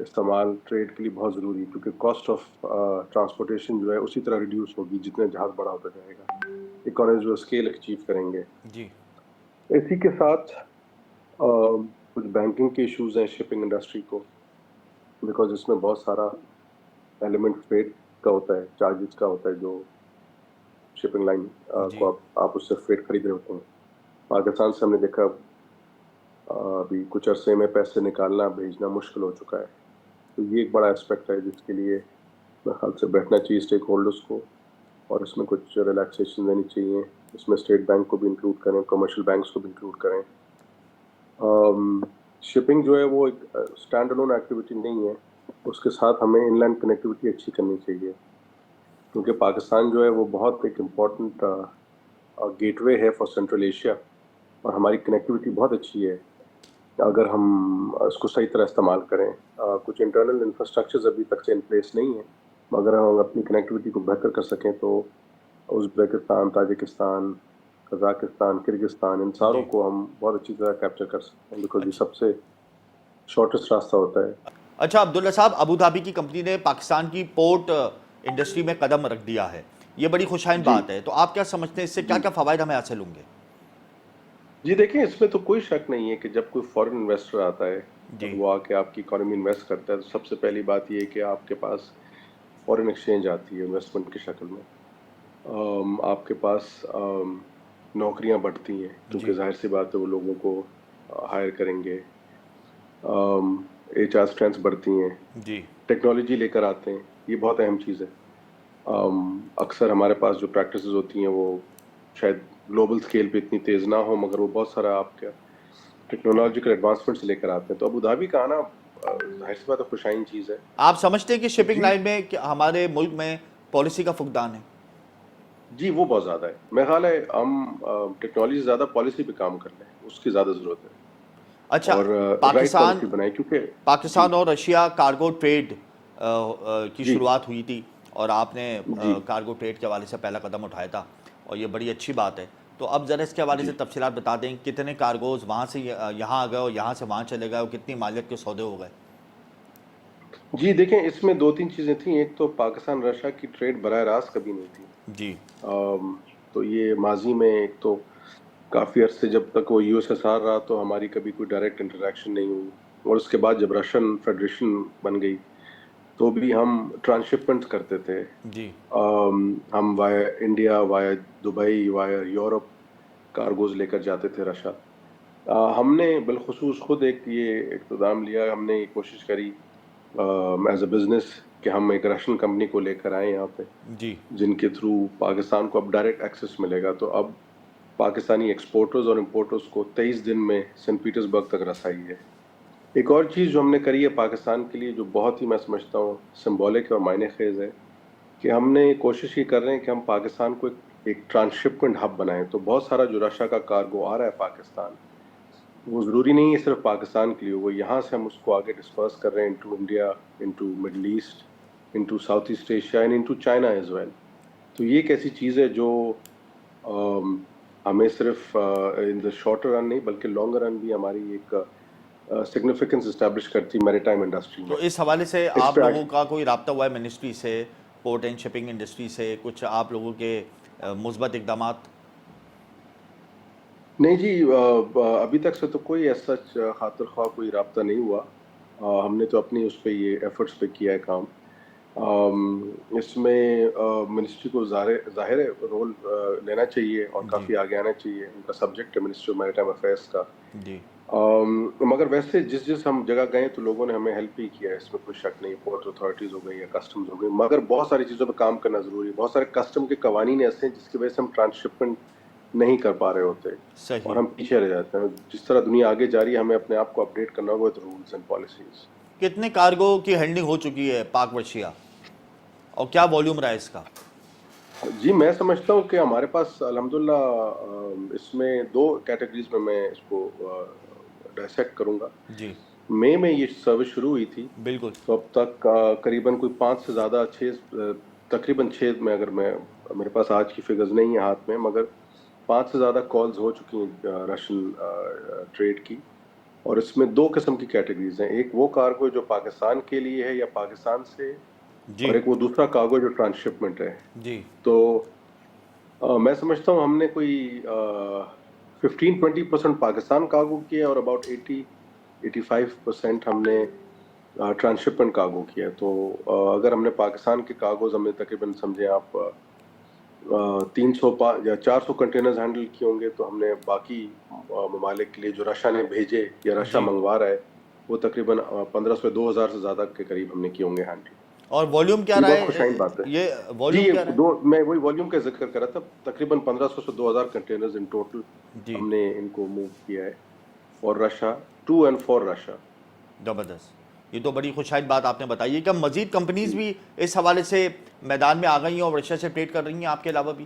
استعمال ٹریڈ کے لیے بہت ضروری ہے، کیونکہ کاسٹ آف ٹرانسپورٹیشن جو ہے اسی طرح ریڈیوس ہوگی جتنے جہاز بڑا ہوتا جائے گا، اکانومیز آف اسکیل اچیو کریں گے. جی اسی کے ساتھ کچھ بینکنگ کے ایشوز ہیں شپنگ انڈسٹری کو، بیکاز اس میں بہت سارا ایلیمنٹ فریٹ کا ہوتا ہے، چارجز کا ہوتا ہے، جو شپنگ لائن جی کو آپ اس سے فریٹ خرید رہے ہوتے ہیں. پاکستان سے ہم نے دیکھا ابھی کچھ عرصے میں پیسے نکالنا بھیجنا مشکل ہو چکا ہے، تو یہ ایک بڑا اسپیکٹ ہے جس کے لیے میرے خیال سے بیٹھنا چاہیے اسٹیک ہولڈرس کو، اور اس میں کچھ ریلیکسیشن دینی چاہیے. اس میں اسٹیٹ بینک کو بھی انکلوڈ کریں، کمرشل بینکس کو بھی انکلوڈ کریں. شپنگ جو ہے وہ ایک اسٹینڈ الون ایکٹیویٹی نہیں ہے، اس کے ساتھ ہمیں ان لینڈ کنیکٹیوٹی اچھی کرنی چاہیے، کیونکہ پاکستان جو ہے وہ بہت ایک امپورٹنٹ گیٹ وے ہے فار سینٹرل ایشیا، اور ہماری کنیکٹیوٹی بہت اچھی ہے اگر ہم اس کو صحیح طرح استعمال کریں. کچھ انٹرنل انفراسٹرکچرز ابھی تک سے ان پلیس نہیں ہیں، مگر ہم اپنی کنیکٹیوٹی کو بہتر کر سکیں تو ازبیکستان، تاجکستان، قزاقستان، کرگستان، ان ساروں جی. کو ہم بہت اچھی طرح کیپچر کر سکتے ہیں، بیکاز یہ اچھا سب سے شارٹیسٹ راستہ ہوتا ہے. اچھا عبداللہ صاحب، ابو دھابی کی کمپنی نے پاکستان کی پورٹ انڈسٹری میں قدم رکھ دیا ہے، یہ بڑی خوشائن جی بات ہے، تو آپ کیا سمجھتے ہیں اس سے کیا جی کیا فوائد ہمیں حاصل ہوں گے؟ جی دیکھیں، اس میں تو کوئی شک نہیں ہے کہ جب کوئی فورن انویسٹر آتا ہے اور جی وہ آ کے آپ کی اکانومی انویسٹ کرتا ہے، تو سب سے پہلی بات یہ ہے کہ آپ کے پاس فورن ایکسچینج آتی ہے انویسٹمنٹ کی شکل میں. آپ کے پاس نوکریاں بڑھتی ہیں، کیونکہ جی ظاہر سی بات ہے وہ لوگوں کو ہائر کریں گے. ایچ آر اسٹرینتھ بڑھتی ہیں، جی ٹیکنالوجی لے کر آتے ہیں، یہ بہت اہم چیز ہے. اکثر ہمارے پاس جو پریکٹسز ہوتی ہیں وہ شاید گلوبل اسکیل پہ اتنی تیز نہ ہو، مگر وہ بہت سارا آپ کا ٹیکنالوجیکل ایڈوانسمنٹس لے کر آتے ہیں. تو ابو دھابی کا آنا ظاہر سی بات ہے خوشائن چیز ہے. آپ سمجھتے ہیں کہ شپنگ جی لائن میں ہمارے ملک میں پالیسی کا فقدان ہے؟ جی وہ بہت زیادہ ہے. میرا خیال ہے ہم ٹیکنالوجی سے زیادہ پالیسی پہ کام کر لیں، اس کی زیادہ ضرورت ہے، اچھا، اور رائٹ پاکستان پالیسی بنائیں، کیونکہ جی پاکستان اور رشیا کارگو ٹریڈ کی جی شروعات ہوئی تھی، اور آپ نے جی کارگو ٹریڈ کے حوالے سے پہلا قدم اٹھایا تھا، اور یہ بڑی اچھی بات ہے. تو اب ذرا اس کے حوالے سے جی تفصیلات بتا دیں، کتنے کارگوز وہاں سے یہاں آ گئے اور یہاں سے وہاں چلے گئے، اور کتنی مالیت کے سودے ہو گئے؟ جی دیکھیں، اس میں دو تین چیزیں تھیں. ایک تو پاکستان رشیا کی ٹریڈ براہ راست کبھی نہیں تھی. جی تو یہ ماضی میں ایک تو کافی عرصے جب تک وہ یو ایس ایس آر رہا تو ہماری کبھی کوئی ڈائریکٹ انٹریکشن نہیں ہوئی، اور اس کے بعد جب رشین فیڈریشن بن گئی تو بھی ہم ٹرانسشپمنٹ کرتے تھے. جی ہم وایا انڈیا، وایا دبئی، وایا یورپ کارگوز لے کر جاتے تھے رشیا. ہم نے بالخصوص خود ایک یہ اقتدام لیا، ہم نے یہ کوشش کری ایز اے بزنس کہ ہم ایک رشین کمپنی کو لے کر آئیں یہاں پہ، جی جن کے تھرو پاکستان کو اب ڈائریکٹ ایکسس ملے گا. تو اب پاکستانی ایکسپورٹرز اور امپورٹرز کو 23 دن میں سینٹ پیٹرز برگ تک رسائی ہے. ایک اور چیز جو ہم نے کری ہے پاکستان کے لیے، جو بہت ہی میں سمجھتا ہوں سمبولک اور معنی خیز ہے، کہ ہم نے کوشش یہ کر رہے ہیں کہ ہم پاکستان کو ایک ٹرانسشپمنٹ ہب بنائیں. تو بہت سارا جو رشیا کا کارگو آ رہا ہے پاکستان، وہ ضروری نہیں ہے صرف پاکستان کے لیے، وہ یہاں سے ہم اس کو آگے ڈسپرس کر رہے ہیں into India, into middle east, into south east Asia and into China as well. تو یہ ایک ایسی چیز ہے جو ہمیں صرف ان دا شارٹر رن نہیں بلکہ لانگر رن بھی ہماری ایک سگنیفیکنس اسٹیبلش کرتی میری ٹائم انڈسٹری تو میں. اس حوالے سے اس آپ پہ لوگوں کا کوئی رابطہ ہوا ہے منسٹری سے، پورٹ اینڈ شپنگ انڈسٹری سے، کچھ آپ لوگوں کے مثبت اقدامات؟ نہیں جی، ابھی تک سے تو کوئی ایسا خاطر خواہ کوئی رابطہ نہیں ہوا. ہم نے تو اپنی اس پہ یہ ایفرٹس پہ کیا ہے کام. اس میں منسٹری کو ظاہر رول لینا چاہیے اور جی کافی آگے آنا چاہیے. ان کا سبجیکٹ ہے منسٹری آف میری ٹائم افیئرس کا. جی مگر ویسے جس ہم جگہ گئے تو لوگوں نے ہمیں ہیلپ ہی کیا ہے، اس میں کوئی شک نہیں. پورٹ اتھارٹیز ہو گئی یا کسٹمز ہو گئی، مگر بہت ساری چیزوں پہ کام کرنا ضروری ہے. بہت سارے کسٹم کے قوانین ایسے ہیں جس کی وجہ سے ہم ٹرانسشپمنٹ نہیں کر پا رہے ہوتے اور صحیح. ہم پیچھے رہ جاتے ہیں. جس طرح دنیا آگے جا رہی ہے، ہمیں اپنے آپ کو اپڈیٹ کرنا ہوگا وتھ رولز اینڈ پالیسیز. کتنے کارگو کی ہینڈلنگ ہو چکی ہے پاک ورشیا، اور کیا والیوم رہا ہے اس کا؟ جی میں سمجھتا ہوں کہ ہمارے پاس الحمدللہ اس میں دو کیٹیگریز میں اس کو ڈائسیکٹ کروں گا. جی مئی میں یہ سروس شروع ہوئی تھی، بالکل. تو اب تک قریباً کوئی 5 سے زیادہ 6 تقریباً 6 میں، اگر میرے پاس آج کی فگرز نہیں ہیں ہاتھ میں، مگر 5 سے زیادہ کالز ہو چکی ہیں رشین ٹریڈ کی. اور اس میں دو قسم کی کیٹیگریز ہیں, ایک وہ کارگو جو پاکستان کے لیے ہے یا پاکستان سے, اور جی ایک وہ دوسرا کارگو جو ٹرانسشپمنٹ ہے. جی تو میں سمجھتا ہوں ہم نے کوئی 15-20% پاکستان کارگو کیا اور اباؤٹ 80-85% ہم نے ٹرانسشپمنٹ کارگو کیا. تو اگر ہم نے پاکستان کے کارگوز ہم نے تقریباً سمجھیں آپ 300 یا 400 کنٹینرز ہینڈل کیے ہوں گے, تو ہم نے باقی ممالک کے لیے جو رشا نے بھیجے یا رشا جی. منگوا رہا ہے وہ تقریباً 1500 سے 2000 سے زیادہ کے قریب ہم نے کیے ہوں گے ہینڈل. اور والیوم کیا یہ رہا بہت ہے خوشائن بات ہے. یہ جی والیوم کیا رہا ہے؟ میں وہی والیوم کا ذکر کر رہا تھا, تقریباً 1500 سے 2000 کنٹینرز ان ٹوٹل جی ہم نے ان کو موو کیا ہے for Risha, two and for Risha. زبردست. یہ تو بڑی خوشائن بات آپ نے بتائی ہے کہ مزید کمپنیز بھی اس حوالے سے میدان میں آ گئی ہیں اور رشیا سے ٹریڈ کر رہی ہیں آپ کے علاوہ بھی؟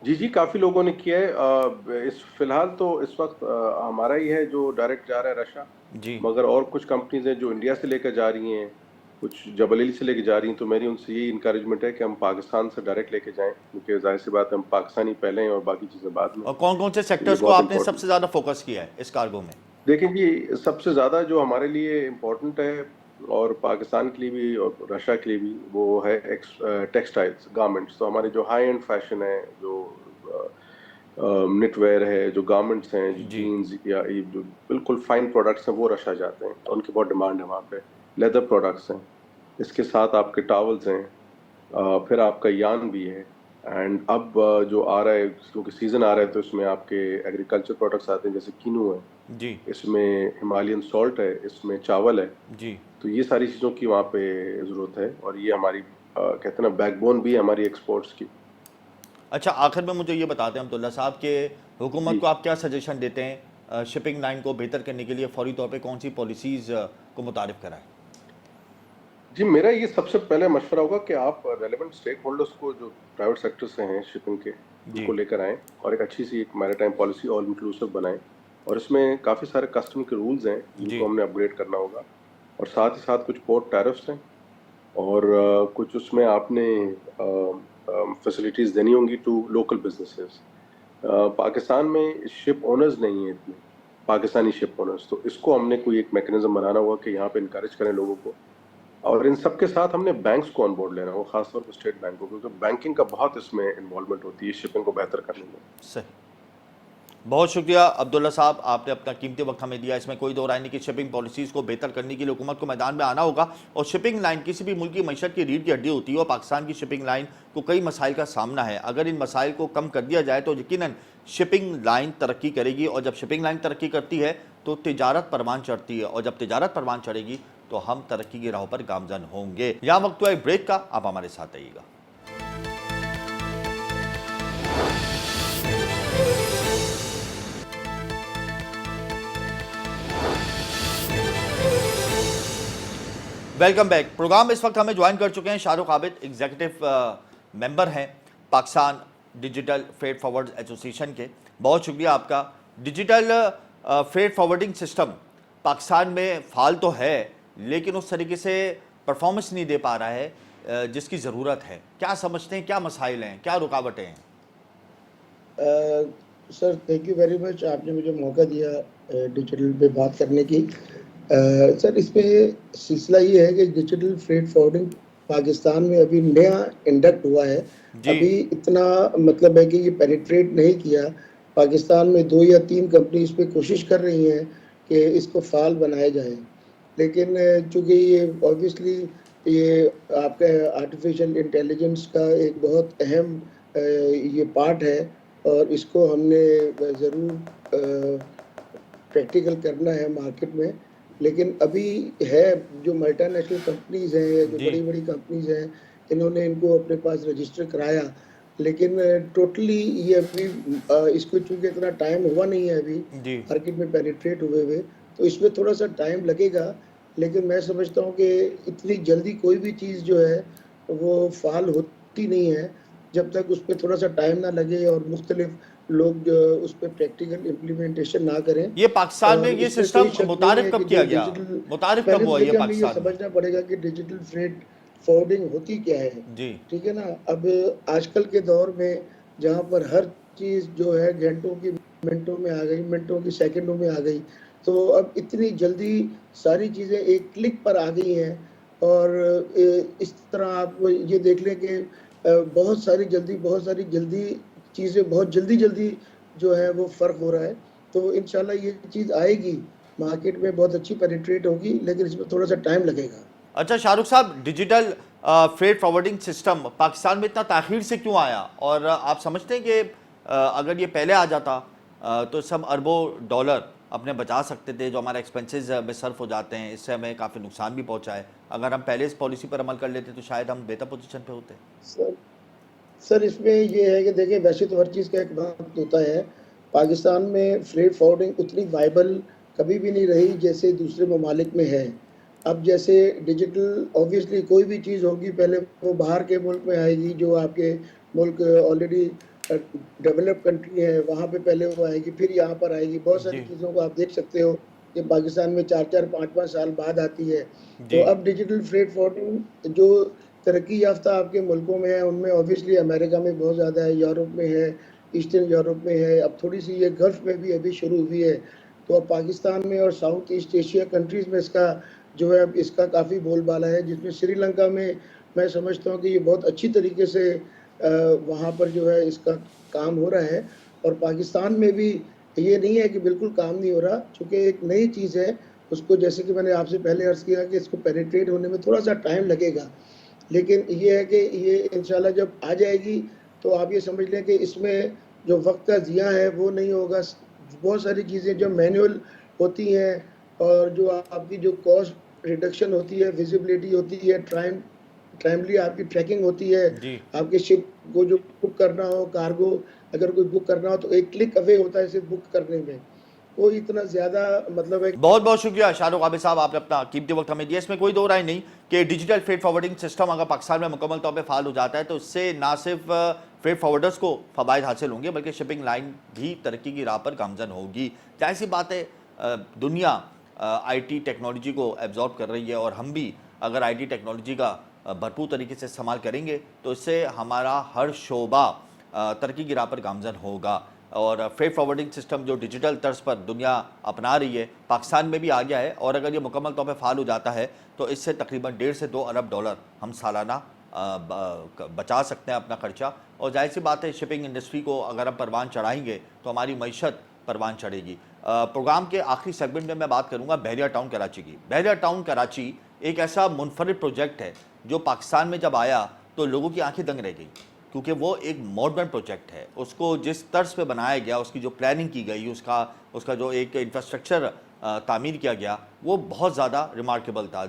جی کافی لوگوں نے کیا ہے. فی الحال تو اس وقت ہمارا ہی ہے جو ڈائریکٹ جا رہا ہے رشا, جی. مگر اور کچھ کمپنیز ہیں جو انڈیا سے لے کر جا رہی ہیں, کچھ جبل علی سے لے کے جا رہی ہیں. تو میری ان سے یہی انکریجمنٹ ہے کہ ہم پاکستان سے ڈائریکٹ لے کے جائیں, کیونکہ ظاہر سی بات ہے ہم پاکستانی پہلے ہیں اور باقی چیزیں بعد میں. اور کون کون سے تو یہ سیکٹرز کو بہت آپ نے سب امپورٹنٹ. سے زیادہ فوکس کیا ہے اس کارگو میں؟ دیکھیں جی, سب سے زیادہ جو ہمارے لیے امپورٹنٹ ہے اور پاکستان کے لیے بھی اور رشیا کے لیے بھی, وہ ہے ٹیکسٹائلز, گارمنٹس. تو ہمارے جو ہائی اینڈ فیشن ہے, جو نٹ ویئر ہے, جو گارمنٹس ہیں, جو جی. جینز یا یہ جو بالکل فائن پروڈکٹس ہیں وہ رشا جاتے ہیں, ان کی بہت ڈیمانڈ ہے وہاں پہ. لیدر پروڈکٹس ہیں, اس کے ساتھ آپ کے ٹاولز ہیں, پھر آپ کا یان بھی ہے. اینڈ اب جو آ رہا ہے, کیونکہ سیزن آ رہا ہے, تو اس میں آپ کے ایگریکلچر پروڈکٹس آتے ہیں, جیسے کینو ہے, جی اس میں ہمالین سالٹ ہے, اس میں چاول ہے. جی. تو یہ ساری چیزوں کی وہاں پہ ضرورت ہے, اور یہ ہماری کہتے ہیں نا بیک بون بھی ہے ہماری ایکسپورٹس کی. اچھا, آخر میں مجھے یہ بتاتے ہیں عبداللہ صاحب کہ حکومت جی کو آپ کیا سجیشن دیتے ہیں شپنگ لائن کو بہتر کرنے کے لیے فوری طور پہ کون سی پالیسیز کو متعارف کرائیں؟ جی, میرا یہ سب سے پہلے مشورہ ہوگا کہ آپ ریلیونٹ اسٹیک ہولڈرس کو جو پرائیویٹ سیکٹر سے ہیں شپنگ کے, ان جی کو لے کر آئیں اور ایک اچھی سی ایک میریٹائم پالیسی آل انکلوسیو بنائیں. اور اس میں کافی سارے کسٹم کے رولز ہیں جن جی. کو ہم نے اپ گریڈ کرنا ہوگا, اور ساتھ ہی ساتھ کچھ پورٹ ٹیرفس ہیں, اور کچھ اس میں آپ نے فیسلٹیز دینی ہوں گی ٹو لوکل بزنسز. پاکستان میں شپ اونرز نہیں ہیں اتنے, پاکستانی شپ اونرز. تو اس کو ہم نے کوئی ایک میکنزم بنانا ہوگا کہ یہاں پہ انکریج کریں لوگوں کو. اور ان سب کے ساتھ ہم نے بینکس کو آن بورڈ لینا ہو, خاص طور پہ اسٹیٹ بینک کو, کیونکہ بینکنگ کا بہت اس میں انوالومنٹ ہوتی ہے شپنگ کو بہتر کرنے میں. صحیح. بہت شکریہ عبداللہ صاحب, آپ نے اپنا قیمتی وقت ہمیں دیا. اس میں کوئی دو رائے نہیں کہ شپنگ پالیسیز کو بہتر کرنے کے لیے حکومت کو میدان میں آنا ہوگا. اور شپنگ لائن کسی بھی ملک کی معیشت کی ریڑھ کی ہڈی ہوتی ہے, اور پاکستان کی شپنگ لائن کو کئی مسائل کا سامنا ہے. اگر ان مسائل کو کم کر دیا جائے تو یقیناً شپنگ لائن ترقی کرے گی, اور جب شپنگ لائن ترقی کرتی ہے تو تجارت پروان چڑھتی ہے, اور جب تجارت پروان چڑھے گی تو ہم ترقی کی راہوں پر گامزن ہوں گے. یہاں وقت ہوا ایک بریک کا, آپ ہمارے ساتھ رہیے گا. Welcome back. پروگرام اس وقت ہمیں جوائن کر چکے ہیں شاہ رخ عابد, ایگزیکٹو ممبر ہیں Pakistan digital freight forward association کے. بہت شکریہ آپ کا. Digital freight forwarding system Pakistan میں فعال تو ہے, لیکن اس طریقے سے پرفارمنس نہیں دے پا رہا ہے جس کی ضرورت ہے. کیا سمجھتے ہیں, کیا مسائل ہیں, کیا رکاوٹیں ہیں؟ Sir thank you very much, آپ نے مجھے موقع دیا ڈیجیٹل پہ بات کرنے کی. سر اس پہ سلسلہ یہ ہے کہ ڈیجیٹل فریٹ فارورڈنگ پاکستان میں ابھی نیا انڈکٹ ہوا ہے. جی ابھی اتنا مطلب ہے کہ یہ پینیٹریٹ نہیں کیا. پاکستان میں 2 یا 3 کمپنی اس پہ کوشش کر رہی ہیں کہ اس کو فعال بنایا جائے, لیکن چونکہ یہ اوبویسلی یہ آپ کا آرٹیفیشیل انٹیلیجنس کا ایک بہت اہم یہ پارٹ ہے, اور اس کو ہم نے ضرور پریکٹیکل کرنا ہے مارکیٹ میں. لیکن ابھی ہے جو ملٹی نیشنل کمپنیز ہیں یا جو جی بڑی بڑی کمپنیز ہیں, انہوں نے ان کو اپنے پاس رجسٹر کرایا, لیکن ٹوٹلی یہ ابھی اس کو چونکہ اتنا ٹائم ہوا نہیں ہے ابھی جی مارکیٹ میں پینیٹریٹ ہوئے, تو اس میں تھوڑا سا ٹائم لگے گا. لیکن میں سمجھتا ہوں کہ اتنی جلدی کوئی بھی چیز جو ہے وہ فعال ہوتی نہیں ہے جب تک اس پہ تھوڑا سا ٹائم نہ لگے اور مختلف لوگ جو اس پہ پریکٹیکل امپلیمنٹیشن نہ کریں. یہ پاکستان میں اور یہ اس میں کوئی سسٹم شک نہیں متعارف ہے کہ کب جو کیا گیا, ڈیجیٹل, متعارف کب پہلے ہوا تو یہ دیکھیے ہمیں یہ پاکستان میں؟ سمجھنا پڑے گا کہ ڈیجیٹل فریٹ فارورڈنگ ہوتی کیا ہے. جی ٹھیک ہے نا, اب آج کل کے دور میں جہاں پر ہر چیز جو ہے گھنٹوں کی منٹوں میں آ گئی, منٹوں کی سیکنڈوں میں آ گئی, تو اب اتنی جلدی ساری چیزیں ایک کلک پر آ گئی ہیں، اور اس طرح آپ یہ دیکھ لیں کہ بہت ساری جلدی چیزیں بہت جلدی جو ہے وہ فرق ہو رہا ہے. تو انشاءاللہ یہ چیز آئے گی مارکیٹ میں، بہت اچھی پینیٹریٹ ہوگی، لیکن اس میں تھوڑا سا ٹائم لگے گا. اچھا شاہ رخ صاحب، digital freight forwarding system Pakistan میں اتنا تاخیر سے کیوں آیا؟ اور آپ سمجھتے ہیں کہ اگر یہ پہلے آ جاتا تو سب اربوں ڈالر اپنے بچا سکتے تھے جو ہمارے ایکسپنسز میں صرف ہو جاتے ہیں، اس سے ہمیں کافی نقصان بھی پہنچا ہے. اگر ہم پہلے اس پالیسی پر عمل کر لیتے تو شاید ہم بہتر پوزیشن پہ ہوتے. سر سر اس میں یہ ہے کہ دیکھیں، ویسے تو ہر چیز کا ایک وقت ہوتا ہے. پاکستان میں فریٹ فارورڈنگ اتنی وائبل کبھی بھی نہیں رہی جیسے دوسرے ممالک میں ہے. اب جیسے ڈیجیٹل اوبویسلی کوئی بھی چیز ہوگی پہلے وہ باہر کے ملک میں آئے گی، جو آپ کے ملک آلریڈی ڈیولپ کنٹری ہے وہاں پہ پہلے وہ آئے گی، پھر یہاں پر آئے گی. بہت ساری جی چیزوں کو آپ دیکھ سکتے ہو کہ پاکستان میں 4-4 5-5 سال بعد آتی ہے. تو جی اب ڈیجیٹل فریٹ فارورڈنگ جو ترقی یافتہ آپ کے ملکوں میں ہے ان میں اوبویسلی امریکہ میں بہت زیادہ ہے، یورپ میں ہے، ایسٹرن یورپ میں ہے، اب تھوڑی سی یہ گلف میں بھی ابھی شروع ہوئی ہے. تو اب پاکستان میں اور ساؤتھ ایسٹ ایشیا کنٹریز میں اس کا جو ہے اس کا کافی بول بالا ہے، جس میں سری لنکا میں سمجھتا ہوں کہ یہ بہت اچھی طریقے سے وہاں پر جو ہے اس کا کام ہو رہا ہے. اور پاکستان میں بھی یہ نہیں ہے کہ بالکل کام نہیں ہو رہا، چونکہ ایک نئی چیز ہے. اس کو جیسے کہ میں نے آپ سے پہلے عرض کیا کہ اس کو پینیٹریٹ ہونے میں تھوڑا سا ٹائم لگے گا، لیکن یہ ہے کہ یہ انشاءاللہ جب آ جائے گی تو آپ یہ سمجھ لیں کہ اس میں جو وقت کا ضیاع ہے وہ نہیں ہوگا. بہت ساری چیزیں جو مینول ہوتی ہیں اور جو آپ کی جو کاسٹ ریڈکشن ہوتی ہے، ویزیبلٹی ہوتی ہے، ٹائملی آپ کی ٹریکنگ ہوتی ہے. جی آپ کے شپ کو جو بک کرنا ہو، کارگو اگر کوئی بک کرنا ہو تو ایک کلک اوے ہوتا ہے اسے بک کرنے میں. کوئی اتنا زیادہ مطلب ہے. بہت بہت شکریہ شاہ رخ عابد صاحب، آپ نے اپنا قیمتی وقت ہمیں دیا. اس میں کوئی دو رائے نہیں کہ ڈیجیٹل فریٹ فارورڈنگ سسٹم اگر پاکستان میں مکمل طور پہ فعال ہو جاتا ہے تو اس سے نہ صرف فریٹ فارورڈرز کو فوائد حاصل ہوں گے بلکہ شپنگ لائن بھی ترقی کی راہ پر گامزن ہوگی. ظاہر سی بات ہے دنیا آئی ٹی ٹیکنالوجی کو ایبزارب کر رہی ہے، اور ہم بھی اگر آئی ٹی ٹیکنالوجی کا بھرپور طریقے سے استعمال کریں گے تو اس سے ہمارا ہر شعبہ ترقی کی راہ پر گامزن ہوگا. اور فریٹ فارورڈنگ سسٹم جو ڈیجیٹل طرز پر دنیا اپنا رہی ہے پاکستان میں بھی آ گیا ہے، اور اگر یہ مکمل طور پہ فعال ہو جاتا ہے تو اس سے تقریباً 1.5 سے 2 ارب ڈالر ہم سالانہ بچا سکتے ہیں اپنا خرچہ. اور ظاہر سی بات ہے شپنگ انڈسٹری کو اگر ہم پروان چڑھائیں گے تو ہماری معیشت پروان چڑھے گی. پروگرام کے آخری سیگمنٹ میں بات کروں گا بحریہ ٹاؤن کراچی کی. بحریہ ٹاؤن کراچی ایک ایسا منفرد پروجیکٹ ہے جو پاکستان میں جب آیا تو لوگوں کی آنکھیں دنگ رہ گئی، کیونکہ وہ ایک ماڈرن پروجیکٹ ہے. اس کو جس طرز پہ بنایا گیا، اس کی جو پلاننگ کی گئی، اس کا جو ایک انفراسٹرکچر تعمیر کیا گیا وہ بہت زیادہ ریمارکیبل تھا،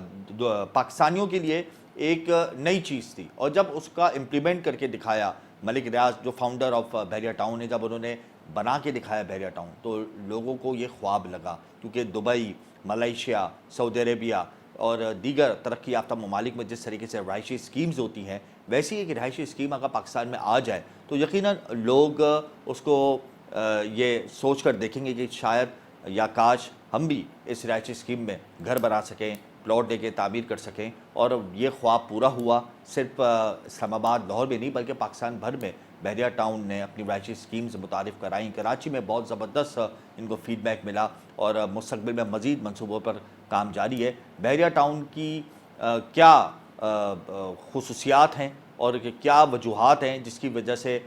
پاکستانیوں کے لیے ایک نئی چیز تھی. اور جب اس کا امپلیمنٹ کر کے دکھایا ملک ریاض جو فاؤنڈر آف بحریہ ٹاؤن نے، جب انہوں نے بنا کے دکھایا بحریہ ٹاؤن تو لوگوں کو یہ خواب لگا. کیونکہ دبئی، ملیشیا، سعودی عربیہ اور دیگر ترقی یافتہ ممالک میں جس طریقے سے رہائشی اسکیمز ہوتی ہیں، ویسی ایک رہائشی اسکیم اگر پاکستان میں آ جائے تو یقیناً لوگ اس کو یہ سوچ کر دیکھیں گے کہ شاید یا کاش ہم بھی اس رہائشی اسکیم میں گھر بنا سکیں، پلاٹ دے کے تعمیر کر سکیں. اور یہ خواب پورا ہوا صرف اسلام آباد لاہور میں نہیں بلکہ پاکستان بھر میں. بحریہ ٹاؤن نے اپنی رہائشی اسکیمز متعارف کرائیں. کراچی میں بہت زبردست ان کو فیڈ بیک ملا اور مستقبل میں مزید منصوبوں پر کام جاری ہے. بحریہ ٹاؤن کی کیا خصوصیات ہیں اور کیا وجوہات ہیں جس کی وجہ سے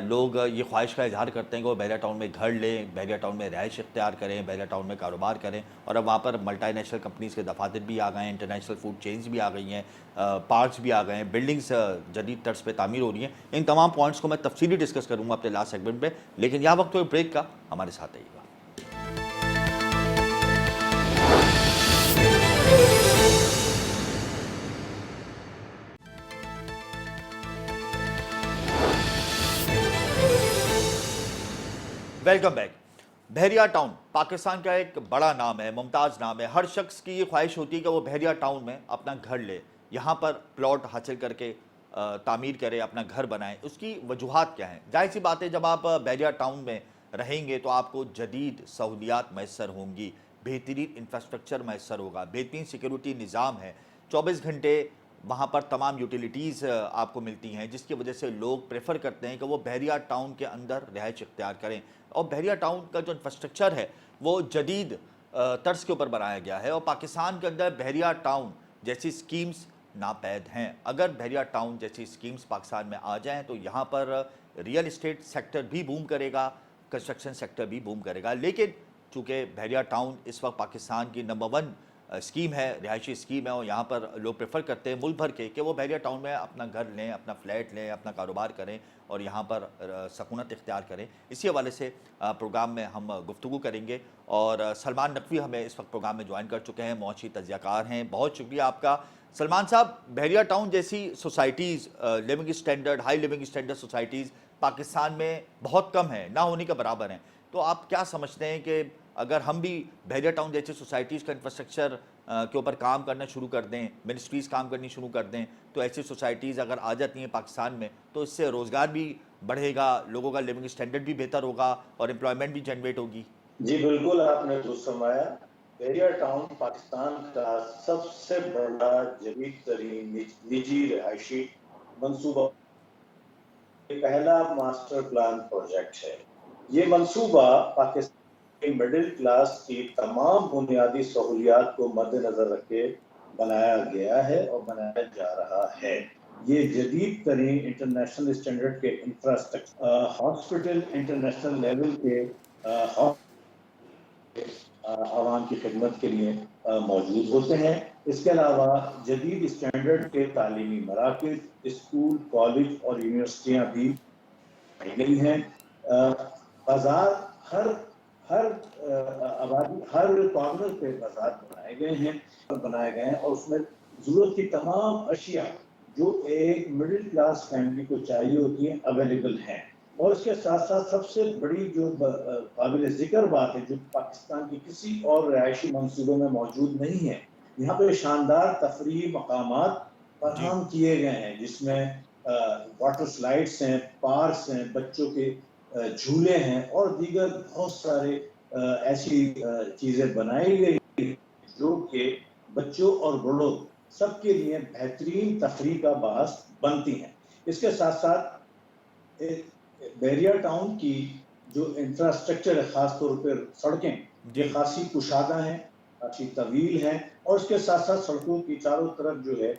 لوگ یہ خواہش کا اظہار کرتے ہیں کہ وہ بحریہ ٹاؤن میں گھر لیں، بحریہ ٹاؤن میں رہائش اختیار کریں، بحریہ ٹاؤن میں کاروبار کریں. اور اب وہاں پر ملٹی نیشنل کمپنیز کے دفاتر بھی آ گئے ہیں، انٹرنیشنل فوڈ چینز بھی آ گئی ہیں، پارکس بھی آ گئے ہیں، بلڈنگز جدید طرز پہ تعمیر ہو رہی ہیں. ان تمام پوائنٹس کو میں تفصیلی ڈسکس کروں گا اپنے لاسٹ سیگمنٹ میں، لیکن یہاں وقت ہوئے بریک کا. ہمارے ساتھ رہیے گا. Welcome back. Bahria town Pakistan کا ایک بڑا نام ہے، ممتاز نام ہے. ہر شخص کی یہ خواہش ہوتی ہے کہ وہ بحریہ ٹاؤن میں اپنا گھر لے، یہاں پر پلاٹ حاصل کر کے تعمیر کرے، اپنا گھر بنائے. اس کی وجوہات کیا ہیں؟ ظاہر سی بات ہے جب آپ بحریہ ٹاؤن میں رہیں گے تو آپ کو جدید سہولیات میسر ہوں گی، بہترین انفراسٹرکچر میسر ہوگا، بہترین سیکیورٹی نظام ہے، 24 گھنٹے وہاں پر تمام یوٹیلیٹیز آپ کو ملتی ہیں، جس کی وجہ سے لوگ پریفر کرتے ہیں کہ وہ بحریہ ٹاؤن کے اندر رہائش اختیار کریں. اور بحریہ ٹاؤن کا جو انفراسٹرکچر ہے وہ جدید طرز کے اوپر بنایا گیا ہے اور پاکستان کے اندر بحریہ ٹاؤن جیسی اسکیمز ناپید ہیں. اگر بحریہ ٹاؤن جیسی اسکیمز پاکستان میں آ جائیں تو یہاں پر ریئل اسٹیٹ سیکٹر بھی بوم کرے گا, کنسٹرکشن سیکٹر بھی بوم کرے گا. لیکن چونکہ بحریہ ٹاؤن اس وقت پاکستان کی نمبر 1 اسکیم ہے, رہائشی اسکیم ہے, اور یہاں پر لوگ پریفر کرتے ہیں ملک بھر کے کہ وہ بحریہ ٹاؤن میں اپنا گھر لیں, اپنا فلیٹ لیں, اپنا کاروبار کریں اور یہاں پر سکونت اختیار کریں. اسی حوالے سے پروگرام میں ہم گفتگو کریں گے اور سلمان نقوی ہمیں اس وقت پروگرام میں جوائن کر چکے ہیں, معاشی تجزیہ کار ہیں. بہت شکریہ آپ کا سلمان صاحب. بحریہ ٹاؤن جیسی societies, living standard, high living standard societies Pakistan میں بہت کم ہیں, نہ ہونے کے برابر ہیں. تو آپ کیا سمجھتے ہیں کہ اگر ہم بھی بحریہ ٹاؤن جیسی سوسائٹیز کا انفراسٹرکچر کے اوپر کام کرنا شروع کر دیں, منسٹریز کام کرنی شروع کر دیں, تو ایسی سوسائٹیز اگر آ جاتی ہیں پاکستان میں تو اس سے روزگار بھی بڑھے گا, لوگوں کا لیونگ اسٹینڈرڈ بھی بہتر ہوگا اور امپلائمنٹ بھی جنریٹ ہوگی؟ جی بالکل, آپ نے درست فرمایا. بحریہ ٹاؤن پاکستان کا سب سے بڑا جدید ترین نجی رہائشی منصوبہ, پہلا ماسٹر پلان پروجیکٹ ہے. یہ منصوبہ پاکستان کے مڈل کلاس کی تمام بنیادی سہولیات کو مد نظر رکھ کے بنایا گیا ہے اور بنایا جا رہا ہے. یہ جدید ترین انٹرنیشنل اسٹینڈرڈ کے انفراسٹرکچر, ہاسپٹل انٹرنیشنل لیول کے عوام کی خدمت کے لیے موجود ہوتے ہیں. اس کے علاوہ جدید اسٹینڈرڈ کے تعلیمی مراکز, اسکول, کالج اور یونیورسٹیاں بھی بنائی گئی ہیں. بازار ہر آبادی, ہر کارنر پہ بازار بنائے گئے ہیں اور اس میں ضرورت کی تمام اشیاء جو ایک مڈل کلاس فیملی کو چاہیے ہوتی ہیں اویلیبل ہیں. اور اس کے ساتھ ساتھ سب سے بڑی جو قابل ذکر بات ہے جو پاکستان کی کسی اور رہائشی منصوبے میں موجود نہیں ہے, یہاں پہ شاندار تفریحی مقامات فراہم کیے گئے ہیں جس میں واٹر سلائڈس ہیں, پارکس ہیں, بچوں کے جھولے ہیں اور دیگر بہت سارے ایسی چیزیں بنائی گئی جو کہ بچوں اور بڑوں سب کے لیے بہترین تفریح کا باعث بنتی ہیں. اس کے ساتھ ساتھ بحریہ ٹاؤن کی جو انفراسٹرکچر ہے, خاص طور پر سڑکیں, یہ خاصی کشادہ ہیں, کافی طویل ہیں اور اس کے ساتھ ساتھ سڑکوں کی چاروں طرف جو ہے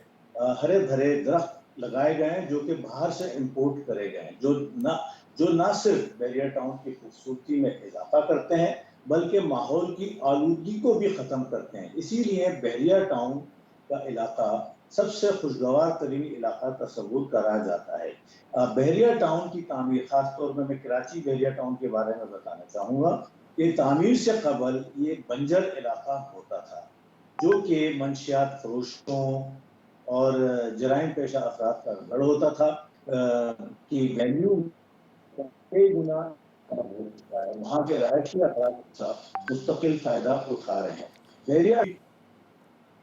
ہرے بھرے درخت لگائے گئے ہیں جو کہ باہر سے امپورٹ کرے گئے ہیں, جو نہ صرف بحریہ ٹاؤن کی خوبصورتی میں اضافہ کرتے ہیں بلکہ ماحول کی آلودگی کو بھی ختم کرتے ہیں. اسی لیے بحریہ ٹاؤن کا علاقہ سب سے خوشگوار ترین علاقہ تصور کرا جاتا ہے. بحریہ ٹاؤن کی تعمیر, خاص طور پر میں کراچی بحریہ ٹاؤن کے بارے میں بتانا چاہوں گا کہ تعمیر سے قبل یہ بنجر علاقہ ہوتا تھا جو کہ منشیات فروشوں اور جرائم پیشہ افراد کا گڑھ ہوتا تھا. کی ویلیو کئی گنا وہاں کے رہائشی افراد مستقل فائدہ اٹھا رہے ہیں. بحریہ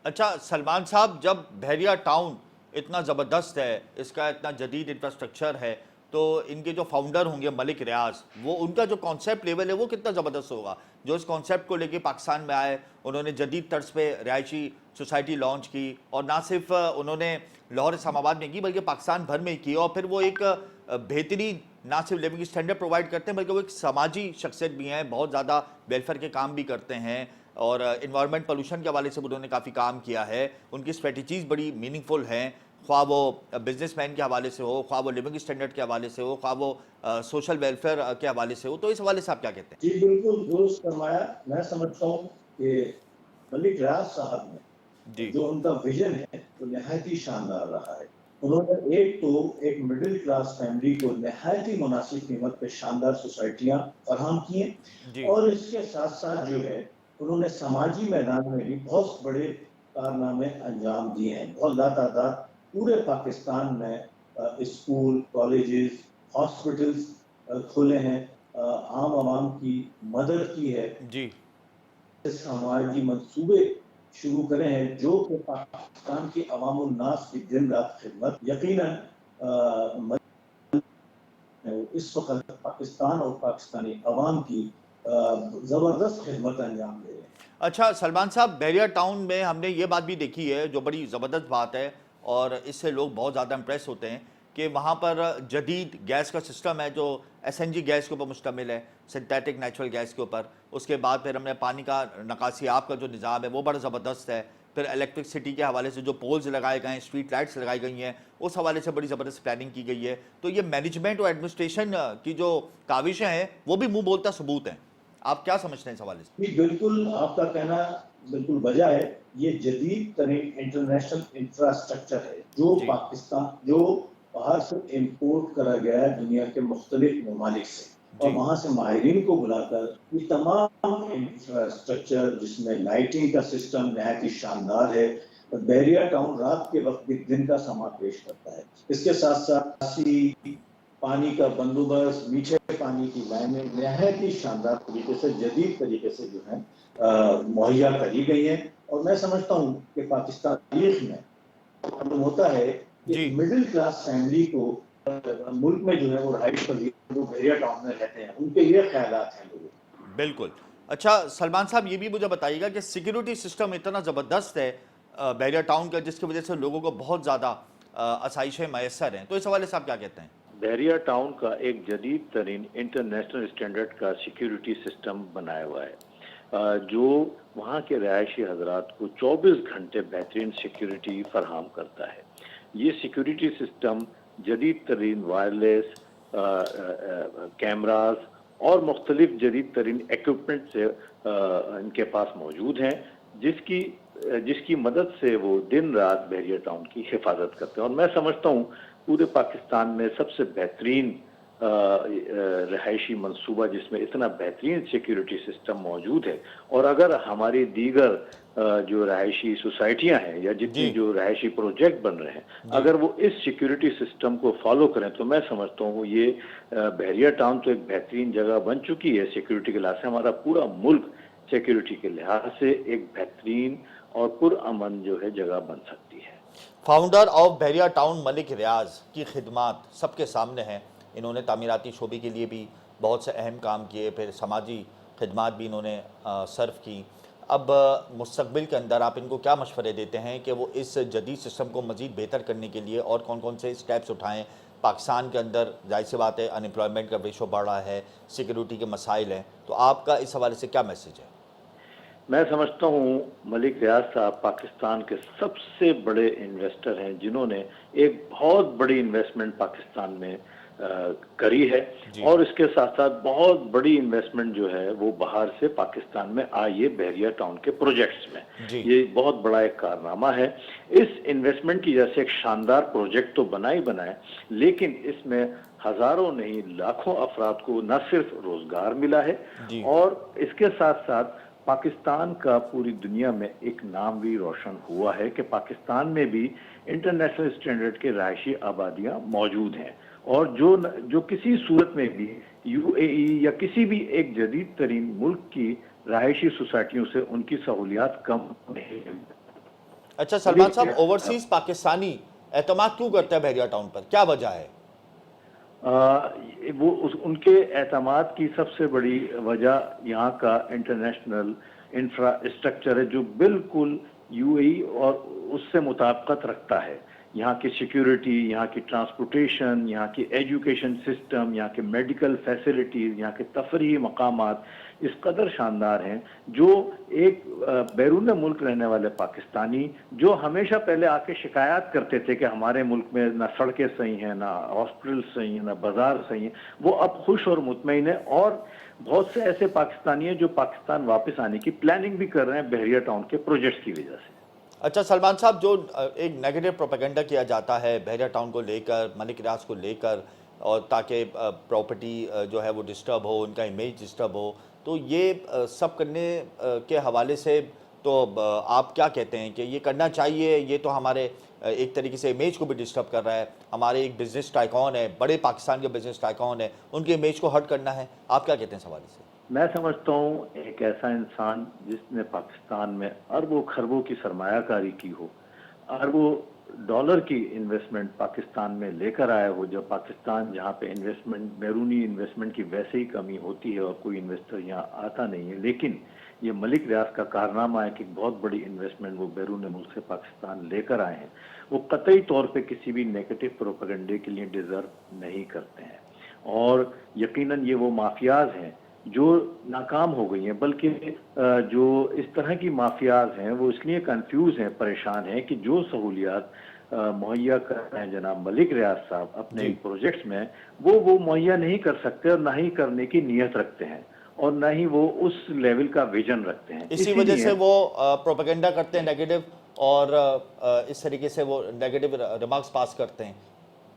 اچھا سلمان صاحب, جب بحریہ ٹاؤن اتنا زبردست ہے, اس کا اتنا جدید انفراسٹرکچر ہے, تو ان کے جو فاؤنڈر ہوں گے ملک ریاض, وہ ان کا جو کانسیپٹ لیول ہے وہ کتنا زبردست ہوگا, جو اس کانسیپٹ کو لے کے پاکستان میں آئے. انہوں نے جدید طرز پہ رہائشی سوسائٹی لانچ کی اور نہ صرف انہوں نے لاہور اسلام آباد میں کی بلکہ پاکستان بھر میں کی, اور پھر وہ ایک بہترین نہ صرف لیونگ اسٹینڈرڈ پرووائڈ کرتے ہیں بلکہ وہ ایک سماجی شخصیت بھی ہیں, بہت زیادہ ویلفیئر کے کام بھی کرتے ہیں اور انوائرمنٹ پولوشن کے حوالے سے انہوں نے کافی کام کیا ہے. ان کی اسٹریٹجیز بڑی میننگ فل ہیں, خواہ وہ بزنس مین کے حوالے سے ہو, خواہ وہ لیونگ اسٹینڈرڈ کے حوالے سے ہو, خواہ وہ سوشل ویلفیئر کے حوالے سے ہو. تو اس حوالے سے آپ کیا کہتے ہیں؟ جی بالکل درست فرمایا. میں سمجھتا ہوں کہ ملک ریاض صاحب نے جو ان کا ویژن ہے وہ نہایت ہی شاندار رہا ہے. انہوں نے ایک مڈل کلاس فیملی کو نہایت ہی مناسب قیمت پہ شاندار سوسائٹیاں فراہم کی ہیں اور اس کے ساتھ ساتھ جو ہے انہوں نے سماجی میدان میں بھی بہت بڑے کارنامے انجام دیے ہیں. بہت لاتعداد پورے پاکستان میں اسکول, کالجز, ہاسپٹلز کھولے ہیں, عام عوام کی مدد کی ہے, جی سماجی منصوبے شروع کرے ہیں جو کہ پاکستان کی عوام الناس کی دن رات خدمت یقیناً اس وقت پاکستان اور پاکستانی عوام کی زبردست خدمت انجام دے رہے ہیں. اچھا سلمان صاحب, بحریہ ٹاؤن میں ہم نے یہ بات بھی دیکھی ہے جو بڑی زبردست بات ہے اور اس سے لوگ بہت زیادہ امپریس ہوتے ہیں کہ وہاں پر جدید گیس کا سسٹم ہے جو SNG گیس کے اوپر مشتمل ہے، سنتھیٹک نیچرل گیس کے اوپر. اس کے بعد پھر ہم نے پانی کا نکاسی آب کا جو نظام ہے وہ بڑا زبردست ہے. پھر الیکٹرکسٹی کے حوالے سے جو پولز لگائے گئے ہیں، اسٹریٹ لائٹس لگائی گئی ہیں، اس حوالے سے بڑی زبردست پلاننگ کی گئی ہے. تو یہ مینجمنٹ اور ایڈمنسٹریشن کی جو کاوشیں ہیں وہ بھی منہ بولتا ثبوت ہیں. آپ کیا سمجھتے ہیں اس حوالے سے؟ جی بالکل، آپ کا کہنا بالکل بجا ہے. یہ جدید ترین انٹرنیشنل انفراسٹرکچر ہے جو جی پاکستان جو باہر سے امپورٹ کرا گیا ہے دنیا کے مختلف ممالک سے، اور جی وہاں سے ماہرین کو بلا کر یہ تمام انفراسٹرکچر جس میں لائٹنگ کا سسٹم نہایت ہی شاندار ہے. بحریہ ٹاؤن رات کے وقت بھی دن کا سما پیش کرتا ہے. اس کے ساتھ ساتھ پانی کا بندوبست، میٹھے پانی کی لائنیں نہایت ہی شاندار طریقے سے جدید طریقے سے جو ہے مہیا کری گئی ہیں. اور میں سمجھتا ہوں کہ پاکستان تاریخ میں معلوم ہوتا ہے کہ جی مڈل کلاس فیملی کو ملک میں جو ہے وہ رہائش پذیر جو بحریہ ٹاؤن میں رہتے ہیں ان کے یہ خیالات ہیں لوگوں. بالکل. اچھا سلمان صاحب یہ بھی مجھے بتائیے گا کہ سیکیورٹی سسٹم اتنا زبردست ہے بحریہ ٹاؤن کا، جس کی وجہ سے لوگوں کو بہت زیادہ آسائشیں میسر ہیں، تو اس حوالے سے آپ کیا کہتے ہیں؟ بحریہ ٹاؤن کا ایک جدید ترین انٹرنیشنل اسٹینڈرڈ کا سیکیورٹی سسٹم بنایا ہوا ہے جو وہاں کے رہائشی حضرات کو 24 گھنٹے بہترین سیکیورٹی فراہم کرتا ہے. یہ سیکیورٹی سسٹم جدید ترین وائرلیس کیمراز اور مختلف جدید ترین ایکوپمنٹ سے ان کے پاس موجود ہیں جس کی مدد سے وہ دن رات بحریہ ٹاؤن کی حفاظت کرتے ہیں. اور میں سمجھتا ہوں پورے پاکستان میں سب سے بہترین رہائشی منصوبہ جس میں اتنا بہترین سیکیورٹی سسٹم موجود ہے. اور اگر ہماری دیگر جو رہائشی سوسائٹیاں ہیں یا جتنی جو رہائشی پروجیکٹ بن رہے ہیں اگر وہ اس سیکیورٹی سسٹم کو فالو کریں تو میں سمجھتا ہوں یہ بحریہ ٹاؤن تو ایک بہترین جگہ بن چکی ہے سیکیورٹی کے لحاظ سے. ہمارا پورا ملک سیکیورٹی کے لحاظ سے ایک بہترین اور پرامن جو ہے جگہ بن سکتی ہے. فاؤنڈر آف بحریہ ٹاؤن ملک ریاض کی خدمات سب کے سامنے ہیں. انہوں نے تعمیراتی شعبے کے لیے بھی بہت سے اہم کام کیے، پھر سماجی خدمات بھی انہوں نے صرف کی. اب مستقبل کے اندر آپ ان کو کیا مشورے دیتے ہیں کہ وہ اس جدید سسٹم کو مزید بہتر کرنے کے لیے اور کون کون سے اسٹیپس اٹھائیں؟ پاکستان کے اندر ظاہر سی بات ہے انمپلائمنٹ کا ریشو بڑھ رہا ہے، سیکیورٹی کے مسائل ہیں، تو آپ کا اس حوالے سے کیا میسج ہے؟ میں سمجھتا ہوں ملک ریاض صاحب پاکستان کے سب سے بڑے انویسٹر ہیں جنہوں نے ایک بہت بڑی انویسٹمنٹ پاکستان میں کری ہے. اور اس کے ساتھ ساتھ بہت بڑی انویسٹمنٹ جو ہے وہ باہر سے پاکستان میں آئی ہے بحریہ ٹاؤن کے پروجیکٹس میں. یہ بہت بڑا ایک کارنامہ ہے. اس انویسٹمنٹ کی جیسے ایک شاندار پروجیکٹ تو بنائے لیکن اس میں ہزاروں نہیں لاکھوں افراد کو نہ صرف روزگار ملا ہے اور اس کے ساتھ ساتھ پاکستان کا پوری دنیا میں ایک نام بھی روشن ہوا ہے کہ پاکستان میں بھی انٹرنیشنل اسٹینڈرڈ کے رہائشی آبادیاں موجود ہیں. اور جو کسی صورت میں بھی UAE یا کسی بھی ایک جدید ترین ملک کی رہائشی سوسائٹیوں سے ان کی سہولیات کم نہیں ہیں. اچھا سلمان صاحب، اوورسیز پاکستانی اعتماد کیوں کرتا ہے بحریہ ٹاؤن پر؟ کیا وجہ ہے؟ وہ ان کے اعتماد کی سب سے بڑی وجہ یہاں کا انٹرنیشنل انفراسٹرکچر ہے جو بالکل UAE اور اس سے مطابقت رکھتا ہے. یہاں کی سیکیورٹی، یہاں کی ٹرانسپورٹیشن، یہاں کی ایجوکیشن سسٹم، یہاں کے میڈیکل فیسلٹیز، یہاں کے تفریحی مقامات اس قدر شاندار ہیں جو ایک بیرون ملک رہنے والے پاکستانی جو ہمیشہ پہلے آ کے شکایات کرتے تھے کہ ہمارے ملک میں نہ سڑکیں صحیح ہیں، نہ ہاسپٹل صحیح ہیں، نہ بازار صحیح ہیں، وہ اب خوش اور مطمئن ہیں. اور بہت سے ایسے پاکستانی ہیں جو پاکستان واپس آنے کی پلاننگ بھی کر رہے ہیں بحریہ ٹاؤن کے پروجیکٹس کی وجہ سے. اچھا سلمان صاحب، جو ایک نیگیٹو پروپیگنڈا کیا جاتا ہے بحریہ ٹاؤن کو لے کر، ملک ریاض کو لے کر، اور تاکہ پراپرٹی جو ہے وہ ڈسٹرب ہو، ان کا امیج ڈسٹرب ہو، تو یہ سب کرنے کے حوالے سے تو آپ کیا کہتے ہیں کہ یہ کرنا چاہیے؟ یہ تو ہمارے ایک طریقے سے امیج کو بھی ڈسٹرب کر رہا ہے. ہمارے ایک بزنس ٹائکون ہے، بڑے پاکستان کے بزنس ٹائکون ہے، ان کے امیج کو ہرٹ کرنا ہے. آپ کیا کہتے ہیں اس حوالے سے؟ میں سمجھتا ہوں ایک ایسا انسان جس نے پاکستان میں اربوں خربوں کی سرمایہ کاری کی ہو، اربوں ڈالر کی انویسٹمنٹ پاکستان میں لے کر آیا ہو، جب پاکستان جہاں پہ انویسٹمنٹ بیرونی انویسٹمنٹ کی ویسے ہی کمی ہوتی ہے اور کوئی انویسٹر یہاں آتا نہیں ہے، لیکن یہ ملک ریاض کا کارنامہ ہے کہ ایک بہت بڑی انویسٹمنٹ وہ بیرون ملک سے پاکستان لے کر آئے ہیں. وہ قطعی طور پہ کسی بھی نیگیٹو پروپیگنڈے کے لیے ڈیزرو نہیں کرتے ہیں, اور یقیناً یہ وہ مافیاز ہیں جو ناکام ہو گئی ہیں, بلکہ جو اس طرح کی مافیاز ہیں وہ اس لیے کنفیوز ہیں, پریشان ہیں کہ جو سہولیات مہیا کر رہے ہیں جناب ملک ریاض صاحب اپنے پروجیکٹس میں, وہ مہیا نہیں کر سکتے اور نہ ہی کرنے کی نیت رکھتے ہیں, اور نہ ہی وہ اس لیول کا ویژن رکھتے ہیں. اسی وجہ سے وہ پروپیگنڈا کرتے ہیں نیگیٹو, اور اس طریقے سے وہ نیگیٹو ریمارکس پاس کرتے ہیں.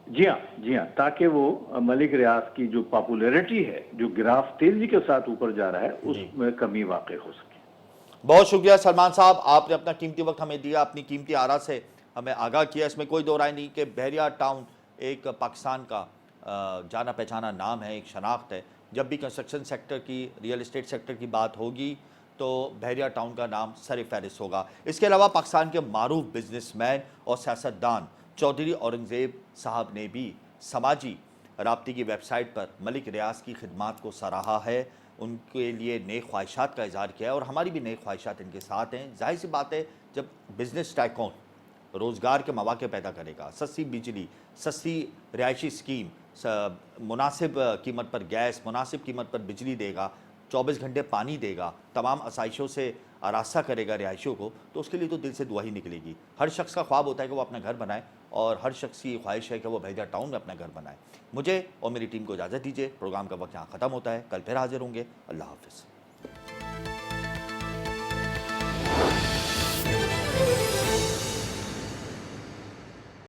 جی ہاں, تاکہ وہ ملک ریاض کی جو پاپولیرٹی ہے, جو گراف تیزی کے ساتھ اوپر جا رہا ہے, اس میں کمی واقع ہو سکے. بہت شکریہ سلمان صاحب, آپ نے اپنا قیمتی وقت ہمیں دیا, اپنی قیمتی آرا سے ہمیں آگاہ کیا. اس میں کوئی دو رائے نہیں کہ بحریہ ٹاؤن ایک پاکستان کا جانا پہچانا نام ہے, ایک شناخت ہے. جب بھی کنسٹرکشن سیکٹر کی, ریئل اسٹیٹ سیکٹر کی بات ہوگی تو بحریہ ٹاؤن کا نام سر فہرست ہوگا. اس کے علاوہ پاکستان کے معروف بزنس مین اور سیاستدان چودھری اورنگزیب صاحب نے بھی سماجی رابطے کی ویب سائٹ پر ملک ریاض کی خدمات کو سراہا ہے, ان کے لیے نیک خواہشات کا اظہار کیا ہے, اور ہماری بھی نیک خواہشات ان کے ساتھ ہیں. ظاہر سی بات ہے, جب بزنس ٹائکون روزگار کے مواقع پیدا کرے گا, سستی بجلی, سستی رہائشی اسکیم, مناسب قیمت پر گیس, مناسب قیمت پر بجلی دے گا, 24 گھنٹے پانی دے گا, تمام آسائشوں سے آراستہ کرے گا رہائشیوں کو, تو اس کے لیے تو دل سے دعا ہی نکلے گی. ہر شخص کا خواب ہوتا ہے کہ وہ اپنا گھر بنائے, اور ہر شخص کی خواہش ہے کہ وہ بحریہ ٹاؤن میں اپنا گھر بنائے. مجھے اور میری ٹیم کو اجازت دیجیے, پروگرام کا وقت یہاں ختم ہوتا ہے. کل پھر حاضر ہوں گے. اللہ حافظ.